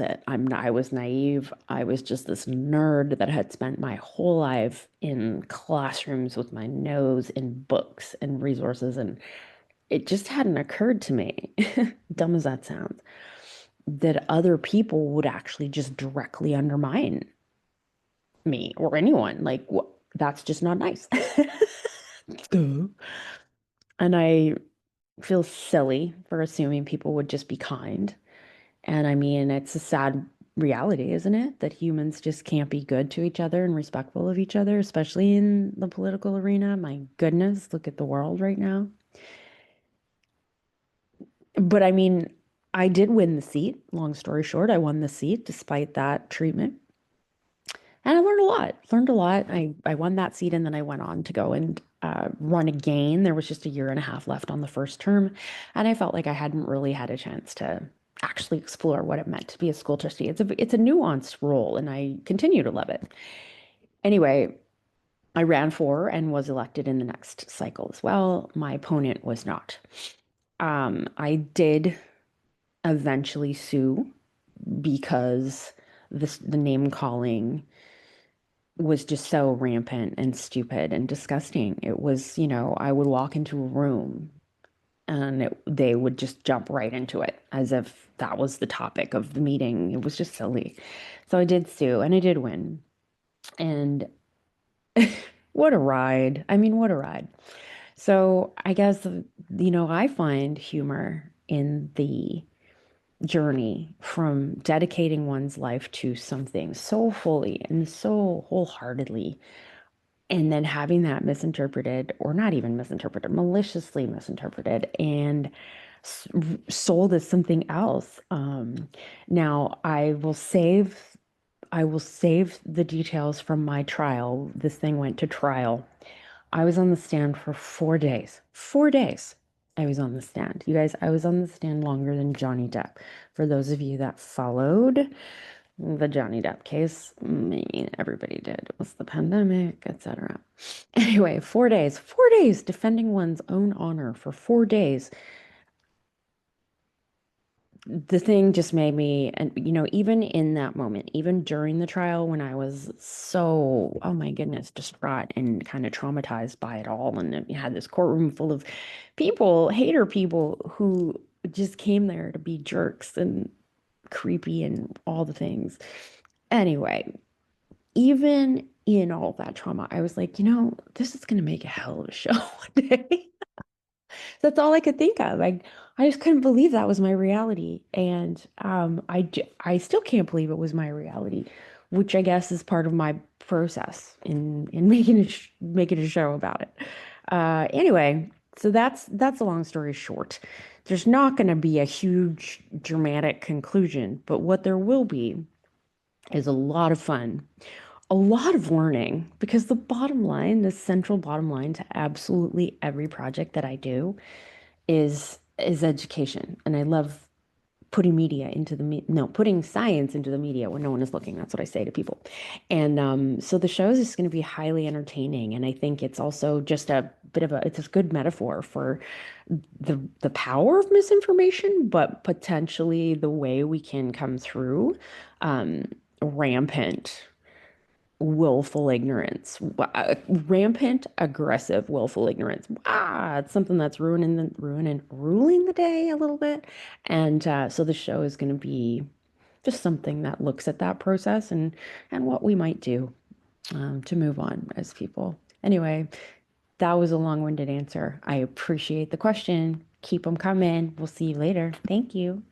it. I was naive. I was just this nerd that had spent my whole life in classrooms with my nose in books and resources, and it just hadn't occurred to me, dumb as that sounds, that other people would actually just directly undermine me or anyone. Like, that's just not nice. Duh. And I feel silly for assuming people would just be kind. And I mean, it's a sad reality, isn't it? That humans just can't be good to each other and respectful of each other, especially in the political arena. My goodness, look at the world right now. But I mean, I did win the seat. Long story short, I won the seat despite that treatment. And I learned a lot. Learned a lot. I won that seat and then I went on to go and run again. There was just a year and a half left on the first term. And I felt like I hadn't really had a chance to actually explore what it meant to be a school trustee. It's a nuanced role and I continue to love it. Anyway, I ran for and was elected in the next cycle as well. My opponent was not. I did eventually sue because the name calling was just so rampant and stupid and disgusting. It was, I would walk into a room and they would just jump right into it as if that was the topic of the meeting. It was just silly. So I did sue and I did win. And what a ride. I mean, what a ride. So I guess, I find humor in the journey from dedicating one's life to something so fully and so wholeheartedly, and then having that misinterpreted, or not even misinterpreted, maliciously misinterpreted and sold as something else. Now I will save the details from my trial. This thing went to trial. I was on the stand for 4 days. 4 days. I was on the stand. You guys, I was on the stand longer than Johnny Depp. For those of you that followed the Johnny Depp case, I mean, everybody did. It was the pandemic, etc. Anyway, 4 days, 4 days defending one's own honor for 4 days. The thing just made me, and even in that moment, even during the trial when I was so, oh my goodness, distraught and kind of traumatized by it all, and you had this courtroom full of people, hater people who just came there to be jerks and creepy and all the things. Anyway, even in all that trauma, I was like, this is gonna make a hell of a show one day. That's all I could think of. I just couldn't believe that was my reality. And I still can't believe it was my reality, which I guess is part of my process in making a show about it. Anyway, so that's a long story short. There's not going to be a huge dramatic conclusion, but what there will be is a lot of fun, a lot of learning, because the bottom line, the central bottom line to absolutely every project that I do is education. And I love putting media into no, putting science into the media when no one is looking. That's what I say to people. And so the show is just going to be highly entertaining. And I think it's also just a bit of it's a good metaphor for the power of misinformation, but potentially the way we can come through um, rampant willful ignorance, rampant, aggressive, willful ignorance. It's something that's ruling the day a little bit. And so the show is going to be just something that looks at that process and what we might do to move on as people. Anyway, that was a long-winded answer. I appreciate the question. Keep them coming. We'll see you later. Thank you.